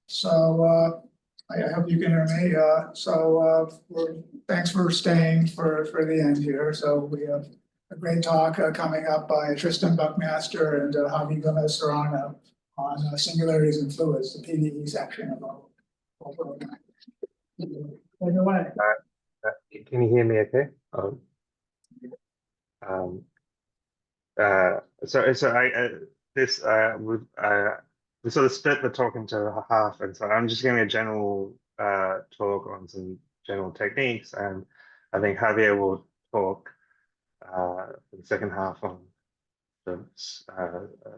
So I hope you can hear me. Thanks for staying for the end here. So we have a great talk coming up by Tristan Buckmaster and Javi Gomez-Serrano on singularities and fluids, the PDE section of our program. Can you hear me okay? We sort of split the talk into half, and so I'm just giving a general talk on some general techniques, and I think Javier will talk for the second half on the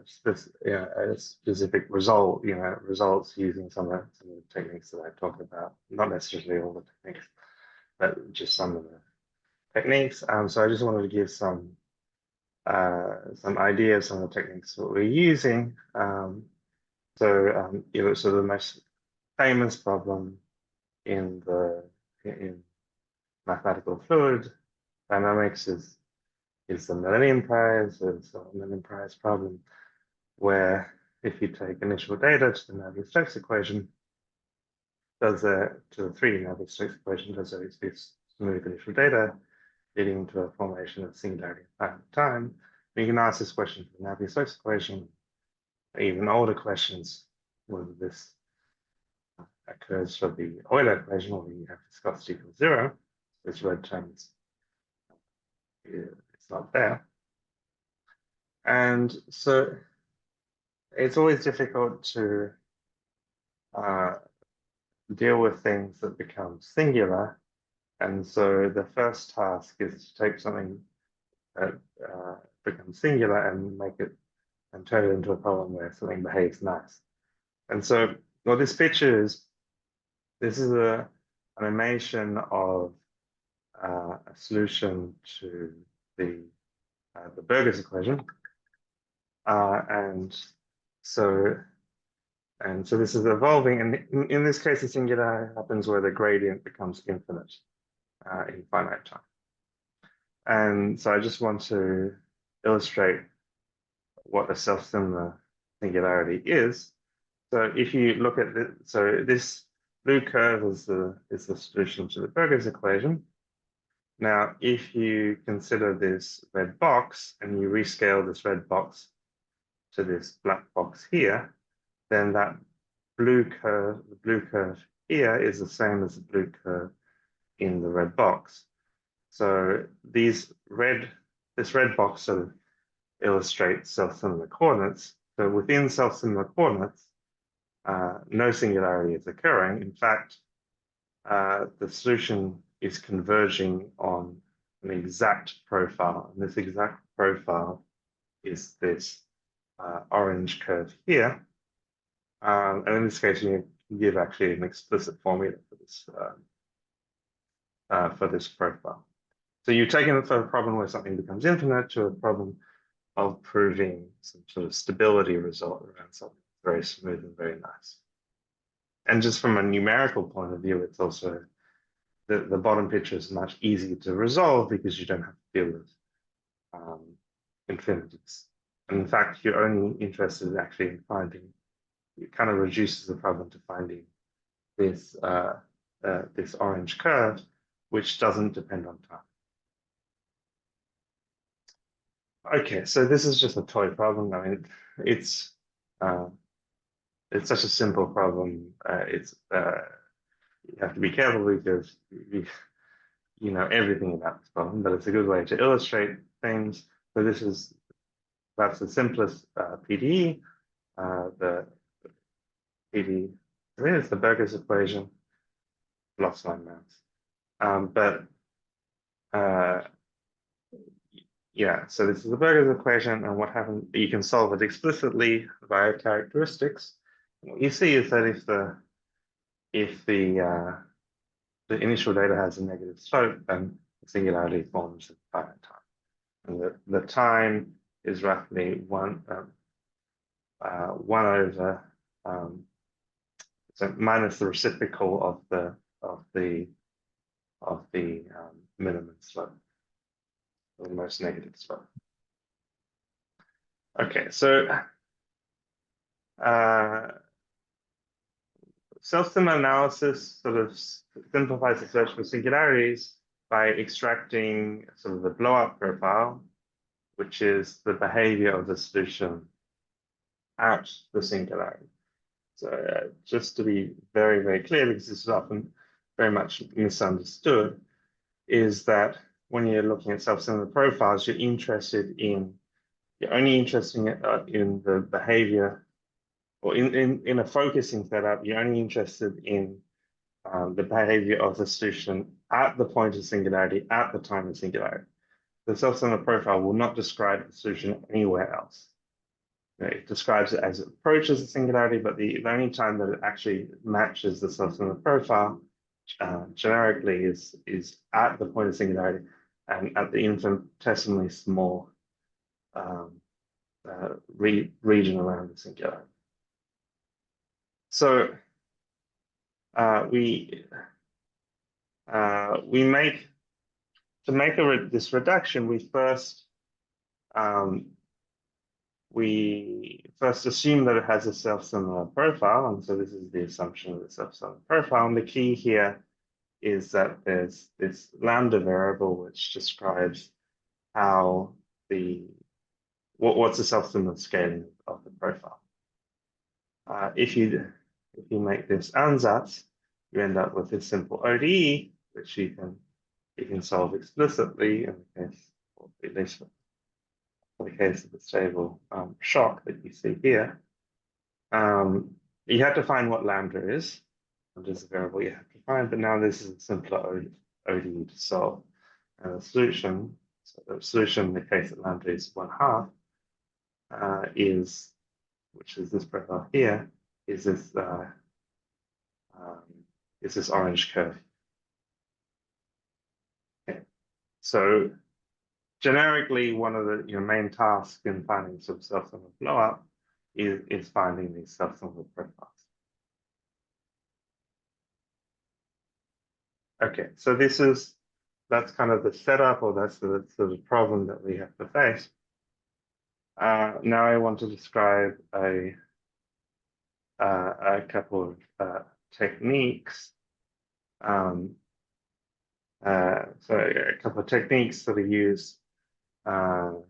specific results using some of the techniques that I talked about, not necessarily all the techniques, but just some of the techniques. So I just wanted to give some ideas, some of the techniques that we're using. So the most famous problem in mathematical fluid dynamics is the Millennium Prize. It's the Millennium Prize problem, where if you take initial data to the Navier-Stokes equation, to the 3D Navier-Stokes equation, does there exist smooth initial data leading to a formation of singularity at time? You can ask this question for the Navier-Stokes equation, even older questions, whether this occurs for the Euler equation, or you have viscosity equals 0. This red term it's not there. And so it's always difficult to deal with things that become singular. And so the first task is to take something that becomes singular and make it and turn it into a problem where something behaves nice. And so what this picture is, this is an animation of a solution to the Burger's equation. And so this is evolving, and in this case, the singular happens where the gradient becomes infinite in finite time. And so I just want to illustrate what a self-similar singularity is. So if you look at this blue curve is the solution to the Burger's equation. Now, if you consider this red box and you rescale this red box to this black box here, then that the blue curve here is the same as the blue curve in the red box. So this red box sort of illustrates self-similar coordinates. So within self-similar coordinates, no singularity is occurring. In fact, the solution is converging on an exact profile. And this exact profile is this orange curve here. And in this case, you give actually an explicit formula for this profile. So you've taken it from a problem where something becomes infinite to a problem of proving some sort of stability result around something very smooth and very nice. And just from a numerical point of view, it's also the bottom picture is much easier to resolve because you don't have to deal with infinities. And in fact, you're only interested actually in finding, it kind of reduces the problem to finding this this orange curve, which doesn't depend on time. Okay, so this is just a toy problem. I mean, it's such a simple problem. You have to be careful because you know everything about this problem, but it's a good way to illustrate things. So this is perhaps the simplest PDE. The PDE is the Burger's equation. Lost my mouse. Yeah, so this is the Burger's equation, and what happens, you can solve it explicitly via characteristics. What you see is that if the initial data has a negative slope, then the singularity forms at finite time. And the time is roughly one over so minus the reciprocal of the minimum slope, the most negative slope. Okay, so self-sim analysis sort of simplifies the search for singularities by extracting sort of the blow-up profile, which is the behavior of the solution at the singularity. So just to be very, very clear, because this is often very much misunderstood, is that when you're looking at self-similar profiles, you're only interested in the behavior, or in a focusing setup, you're only interested in the behavior of the solution at the point of singularity, at the time of singularity. The self-similar profile will not describe the solution anywhere else. It describes it as it approaches the singularity, but the only time that it actually matches the self-similar profile generically is at the point of singularity and at the infinitesimally small region around the singularity. So we make this reduction. We first assume that it has a self-similar profile, and so this is the assumption of the self-similar profile. And the key here is that there's this lambda variable which describes how what's the self-similar scaling of the profile. If you make this ansatz, you end up with this simple ODE, which you can solve explicitly in the case, or at least for the case of the stable shock that you see here. You have to find what lambda is, and there's a variable you have to find, but now this is a simpler ODE to solve. And the solution, so the solution in the case that lambda is 1/2, which is this profile here, is this orange curve. Okay. So generically, one of the main tasks in finding sort of self-similar blow-up is finding these self-similar profiles. Okay, so that's kind of the setup, or that's the sort of problem that we have to face. Now I want to describe a couple of techniques. So a couple of techniques that are used in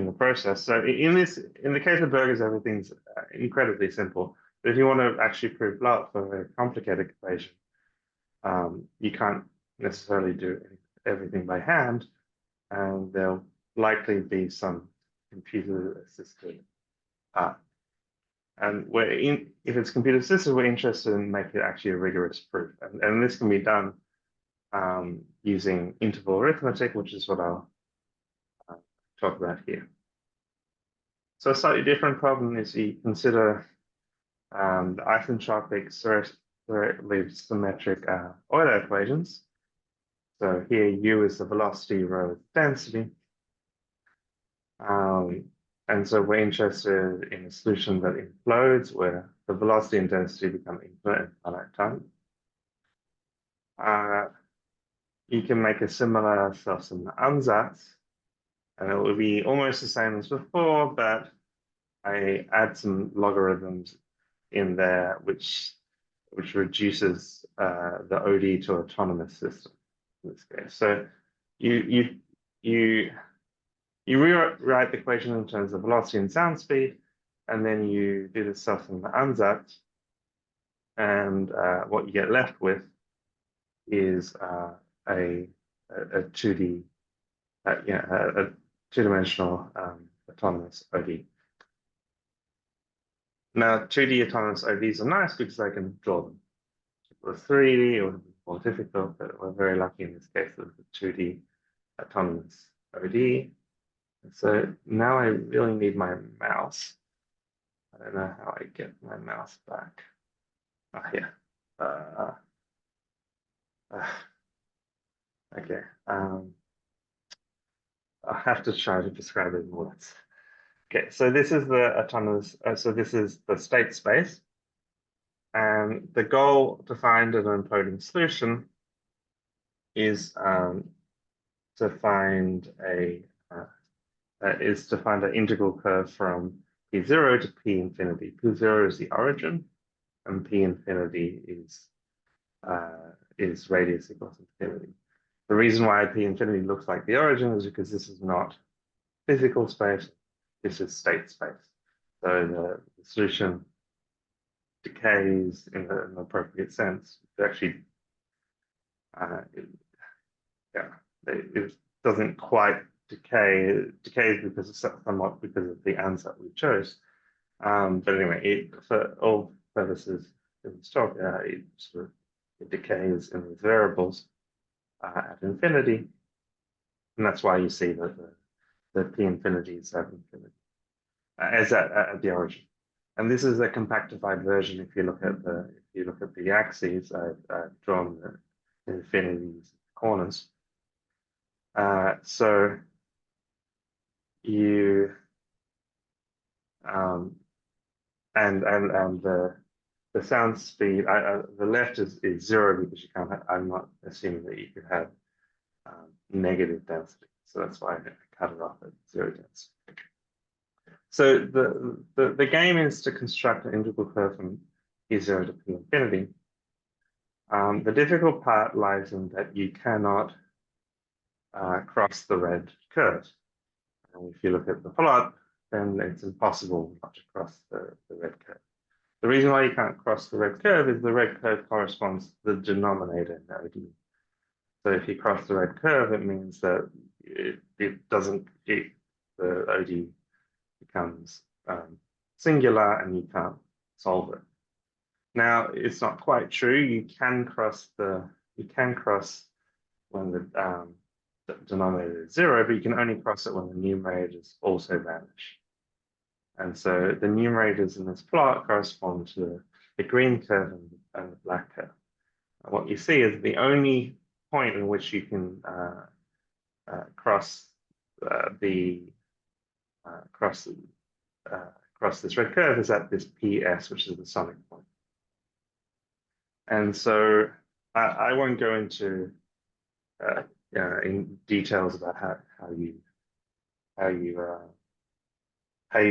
the process. So in the case of burgers, everything's incredibly simple. But if you want to actually prove blow-up for a very complicated equation, you can't necessarily do everything by hand, and there'll likely be some computer-assisted part. And if it's computer-assisted, we're interested in making it actually a rigorous proof. And this can be done using interval arithmetic, which is what I'll talk about here. So a slightly different problem is you consider the isentropic spherically symmetric Euler equations. So here U is the velocity, rho is density. And so we're interested in a solution that implodes, where the velocity and density become infinite in finite time. You can make a similar self-similar ansatz, and it will be almost the same as before, but I add some logarithms in there, which reduces the OD to autonomous system in this case. So you rewrite the equation in terms of velocity and sound speed, and then you do the self-similar ansatz, and what you get left with is a 2D, a two-dimensional autonomous OD. Now, 2D autonomous ODs are nice because I can draw them. If it was 3D, it would be more difficult, but we're very lucky in this case with the 2D autonomous OD. So now I really need my mouse. I don't know how I get my mouse back. Here. Okay. I'll have to try to describe it in words. Okay, so this is the autonomous, so this is the state space. And the goal to find an imploding solution is to find an integral curve from P0 to P infinity. P0 is the origin, and P infinity is radius equals infinity. The reason why P infinity looks like the origin is because this is not physical space, this is state space. So the solution decays in an appropriate sense. It actually, it doesn't quite decay. It decays because of somewhat because of the answer we chose. But anyway, for all purposes in this talk, it decays in these variables at infinity, and that's why you see that the P infinity is at infinity as at the origin. And this is a compactified version. If you look at the axes, I've drawn the infinities corners. So you and the sound speed, the left is 0 because you can't. I'm not assuming that you could have negative density, so that's why I cut it off at 0 density. So the game is to construct an integral curve from P0 to P infinity. The difficult part lies in that you cannot cross the red curve. And if you look at the plot, then it's impossible not to cross the red curve. The reason why you can't cross the red curve is the red curve corresponds to the denominator in OD. So if you cross the red curve, it means that the OD becomes singular and you can't solve it. Now, it's not quite true. You can cross when the denominator is 0, but you can only cross it when the numerators also vanish. And so the numerators in this plot correspond to the green curve and the black curve. And what you see is the only point in which you can cross this red curve is at this PS, which is the sonic point. And so I won't go into in details about how you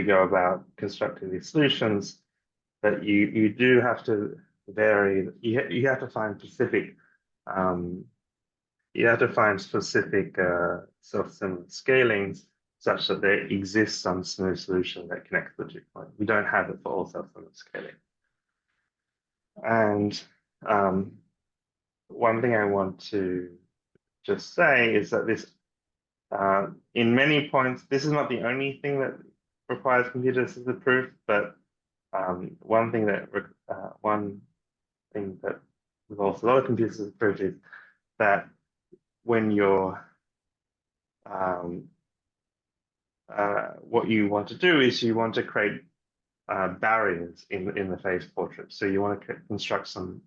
go about constructing these solutions, but you do have to vary. You have to find specific self-similar scalings such that there exists some smooth solution that connects the 2 points. We don't have it for all self-similar scaling. And one thing I want to just say is that this, in many points, this is not the only thing that requires computer-assisted proof, but one thing that involves a lot of computer-assisted proof is that when you're what you want to do is you want to create barriers in the phase portrait. So you want to construct some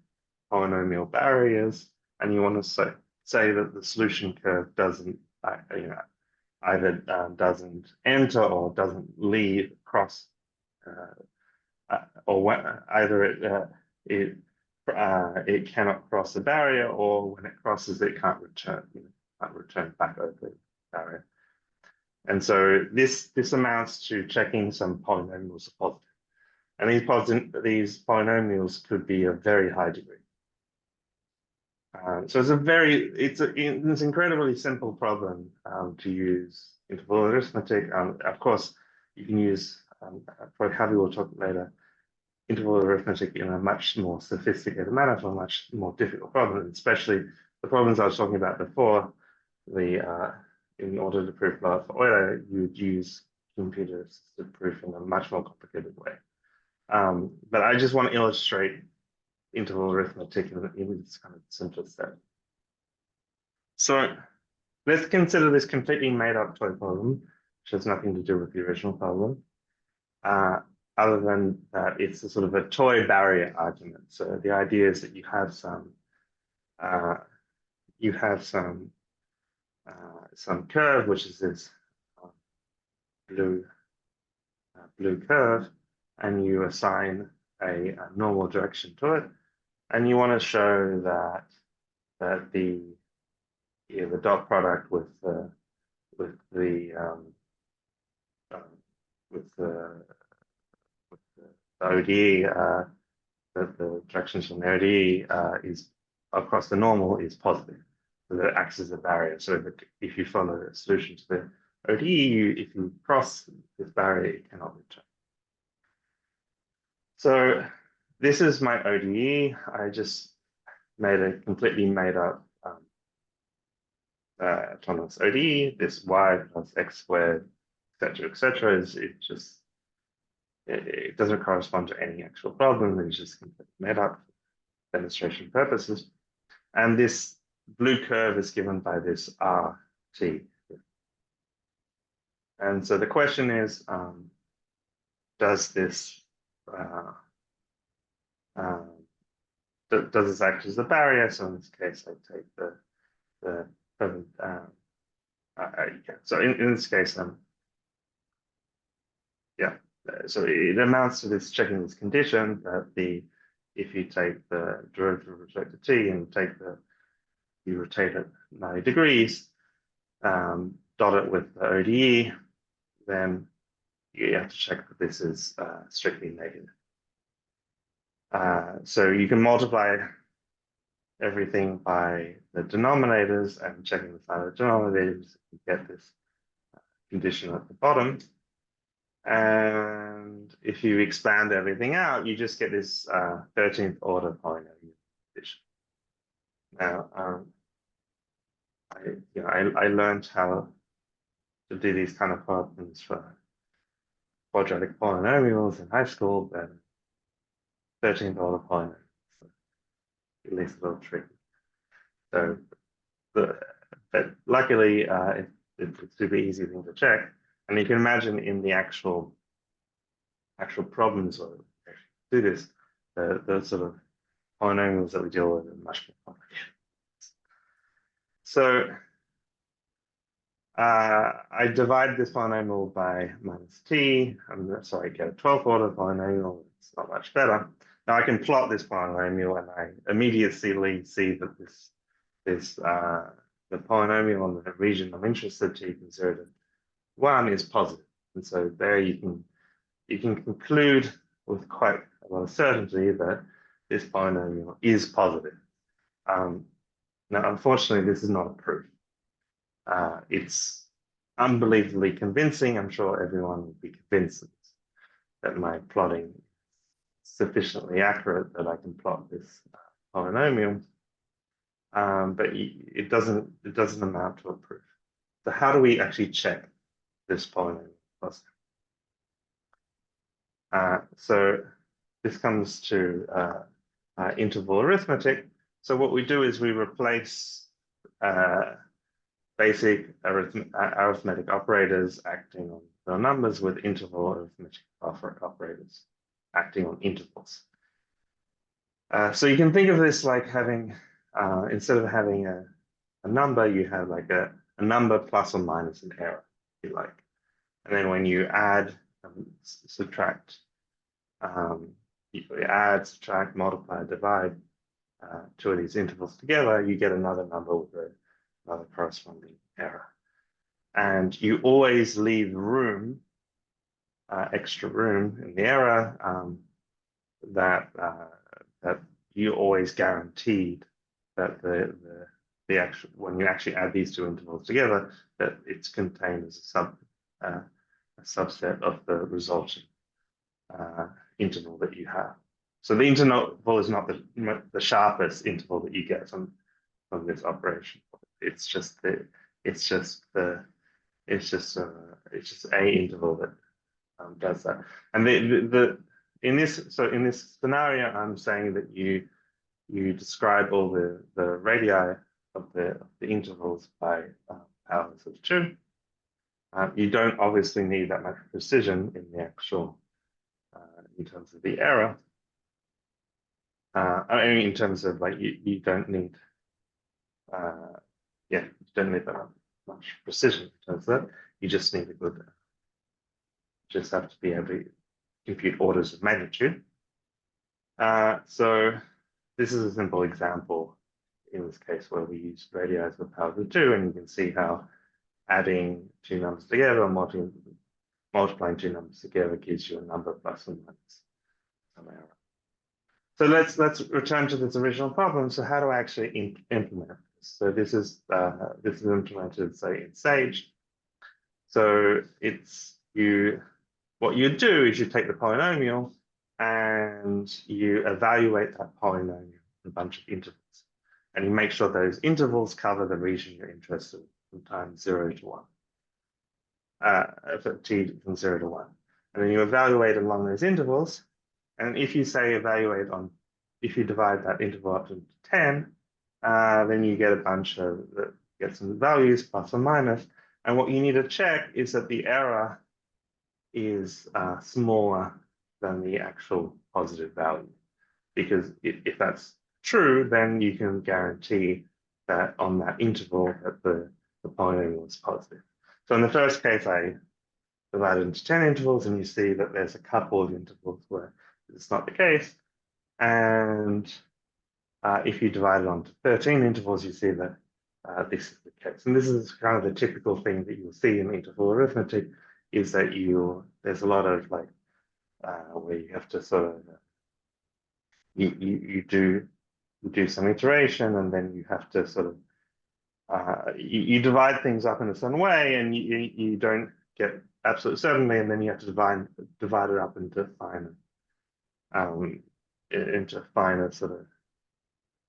polynomial barriers, and you want to say that the solution curve doesn't either doesn't enter or doesn't leave across, or either it cannot cross the barrier, or when it crosses it can't return back over the barrier. And so this amounts to checking some polynomials are positive. And these polynomials could be of very high degree. So it's an incredibly simple problem to use interval arithmetic. Of course, you can use, probably Javi will talk later, interval arithmetic in a much more sophisticated manner for a much more difficult problem, especially the problems I was talking about before. In order to prove law for Euler, you would use computer-assisted proof in a much more complicated way. But I just want to illustrate interval arithmetic in its kind of simplest set. So let's consider this completely made-up toy problem, which has nothing to do with the original problem, other than that it's a sort of a toy barrier argument. So the idea is that you have some curve, which is this blue curve, and you assign a normal direction to it, and you want to show that the dot product with the ODE, that the direction from the ODE is across the normal is positive. So that it acts as a barrier. So if you follow the solution to the ODE, if you cross this barrier, it cannot return. So this is my ODE. I just made a completely made up autonomous ODE. This y plus x squared, etc., is it doesn't correspond to any actual problem. It's just completely made up for demonstration purposes. And this blue curve is given by this RT. And so the question is, does this act as a barrier? So in this case, I take the present. So in this case, so it amounts to this checking this condition that if you take the derivative of respect to t and you rotate it 90 degrees, dot it with the ODE, then you have to check that this is strictly negative. So you can multiply everything by the denominators and checking the sign of the denominators, you get this condition at the bottom. And if you expand everything out, you just get this 13th order polynomial condition. Now, I learned how to do these kind of problems for quadratic polynomials in high school, but 13th order polynomials, at least a little tricky. So, but luckily, it's a super easy thing to check. And you can imagine in the actual problems where we do this, the sort of polynomials that we deal with are much more complicated. So I divide this polynomial by minus t. So I get a 12th order polynomial. It's not much better. Now I can plot this polynomial, and I immediately see that the polynomial on the region I'm interested in, t = 0 to 1, is positive. And so there you can conclude with quite a lot of certainty that this polynomial is positive. Now, unfortunately, this is not a proof. It's unbelievably convincing. I'm sure everyone would be convinced that my plotting is sufficiently accurate that I can plot this polynomial, but it doesn't amount to a proof. So how do we actually check this polynomial positive? So this comes to interval arithmetic. So what we do is we replace basic arithmetic operators acting on the numbers with interval arithmetic operators acting on intervals. So you can think of this like having, instead of having a number, you have like a number plus or minus an error, if you like. And then when you add, subtract, you add, subtract, multiply, divide two of these intervals together, you get another number with another corresponding error. And you always leave room, extra room in the error that you always guaranteed that the actual, when you actually add these two intervals together, that it's contained as a subset of the resulting interval that you have. So the interval is not the sharpest interval that you get from this operation. It's just a interval that does that. And in this scenario, I'm saying that you describe all the radii of the intervals by powers of 2. You don't obviously need that much precision in the actual, in terms of the error. I mean, in terms of like, you don't need, you don't need that much precision in terms of that. You just need a good, just have to be able to compute orders of magnitude. So this is a simple example in this case where we use radii with powers of 2, and you can see how adding two numbers together or multiplying two numbers together gives you a number plus or minus some error. So let's return to this original problem. So how do I actually implement this? So this is implemented, say, in Sage. So what you do is you take the polynomial and you evaluate that polynomial in a bunch of intervals, and you make sure those intervals cover the region you're interested in from time 0 to 1, for t from 0 to 1, and then you evaluate along those intervals. And if you say if you divide that interval up into 10, then you get a bunch of, get some values, plus or minus. And what you need to check is that the error is smaller than the actual positive value. Because if that's true, then you can guarantee that on that interval that the polynomial is positive. So in the first case, I divided into 10 intervals, and you see that there's a couple of intervals where it's not the case. And if you divide it onto 13 intervals, you see that this is the case. And this is kind of the typical thing that you'll see in interval arithmetic, is that there's a lot of like where you have to sort of you do some iteration, and then you have to sort of you divide things up in a certain way, and you don't get absolute certainty, and then you have to divide it up into finer sort of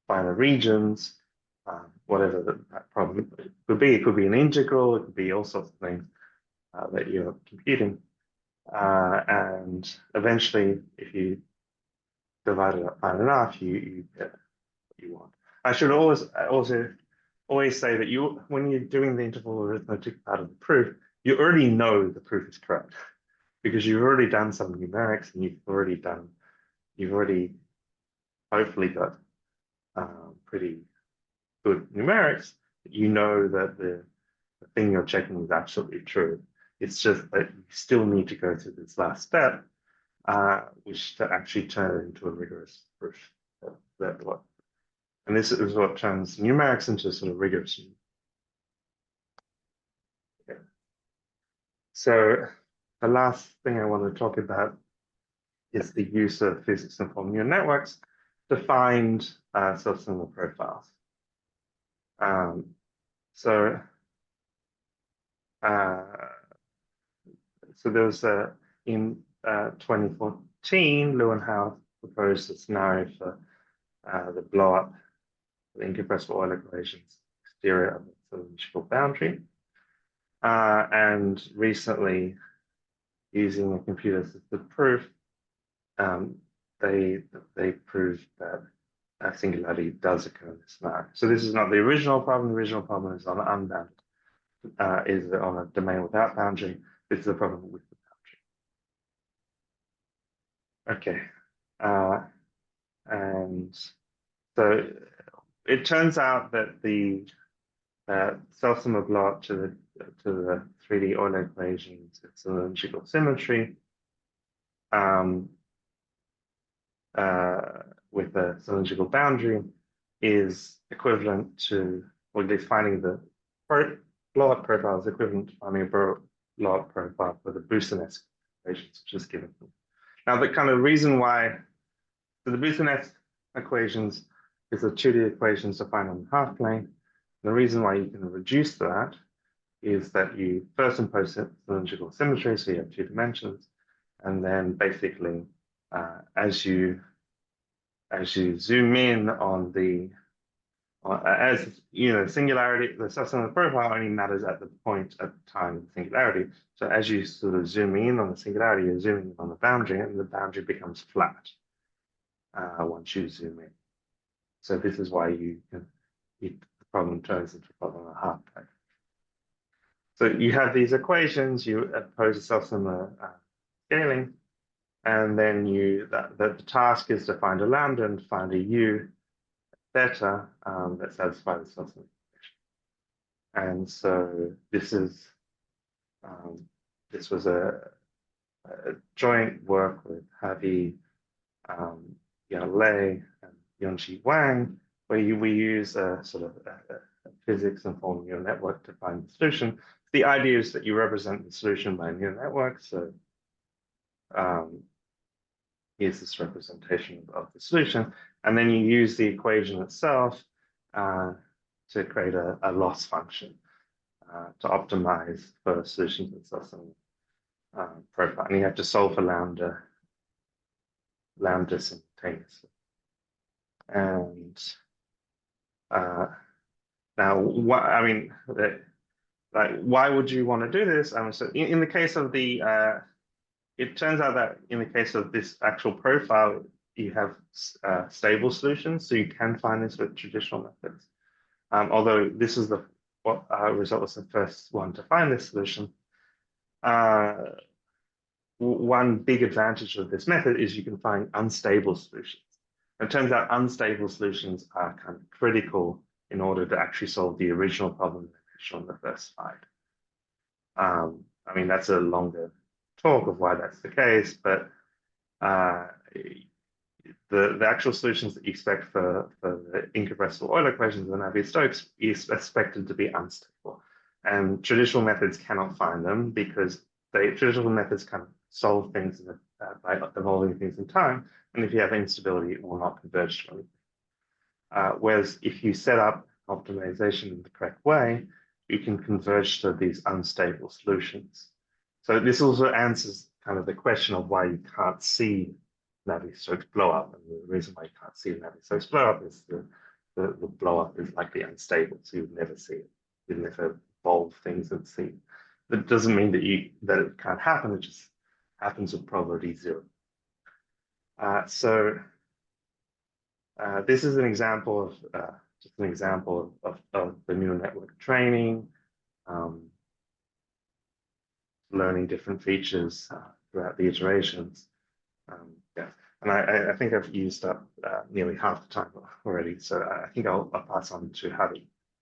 finer regions, whatever that problem could be. It could be an integral, it could be all sorts of things that you're computing. And eventually, if you divide it up fine enough, you get what you want. I should always say that when you're doing the interval arithmetic part of the proof, you already know the proof is correct, because you've already done some numerics, and you've already hopefully got pretty good numerics. You know that the thing you're checking is absolutely true. It's just that you still need to go through this last step, which to actually turn it into a rigorous proof. And this is what turns numerics into sort of rigorous. Okay. So the last thing I want to talk about is the use of physics-informed neural networks to find self-similar profiles. So there was in 2014, Lewin proposed a scenario for the blow-up of the incompressible Euler equations exterior of the cylindrical boundary. And recently, using a computer-assisted proof, they proved that a singularity does occur in this scenario. So this is not the original problem. The original problem is on an unbounded, is on a domain without boundary. This is a problem with the boundary. Okay, and so it turns out that the self-similar blow-up to the 3D Euler equations, it's cylindrical symmetry. With a cylindrical boundary is equivalent to, or at least finding the blow-up profile is equivalent to finding a blow-up profile for the Boussinesq equations, which is given. Now, the kind of reason why, so the Boussinesq equations is the 2D equations defined on the half plane. The reason why you can reduce that is that you first impose cylindrical symmetry, so you have 2 dimensions, and then basically as you zoom in on as you know, singularity, the self-similar profile only matters at the point at the time of the singularity. So as you sort of zoom in on the singularity, you're zooming in on the boundary, and the boundary becomes flat once you zoom in. So this is why the problem turns into a problem of half plane. So you have these equations, you pose a self-similar scaling, and then the task is to find a lambda and find a u theta that satisfies the self-similar equation. And so this was a joint work with Javi Lei and Yongxi Wang, where we use a sort of a physics-informed neural network to find the solution. The idea is that you represent the solution by a neural network. So here's this representation of the solution, and then you use the equation itself to create a loss function to optimize for solutions with such a profile. And you have to solve for lambda simultaneously. And now, why would you want to do this? So in the case of the, it turns out that in the case of this actual profile, you have stable solutions, so you can find this with traditional methods. Although this is the result was the first one to find this solution. One big advantage of this method is you can find unstable solutions. It turns out unstable solutions are kind of critical in order to actually solve the original problem that I showed on the first slide. I mean, that's a longer talk of why that's the case, but the actual solutions that you expect for the incompressible Euler equations and Navier-Stokes is expected to be unstable. And traditional methods cannot find them because traditional methods can solve things by evolving things in time. And if you have instability, it will not converge to anything. Whereas if you set up optimization in the correct way, you can converge to these unstable solutions. So this also answers kind of the question of why you can't see Navier-Stokes blow up. And the reason why you can't see Navier-Stokes blow up is the blow up is likely unstable, so you would never see it. You never evolve things and see it. That doesn't mean that it can't happen, it just happens with probability 0. This is an example of of the neural network training, learning different features throughout the iterations. Yeah, and I think I've used up nearly half the time already, so I think I'll pass on to Javi.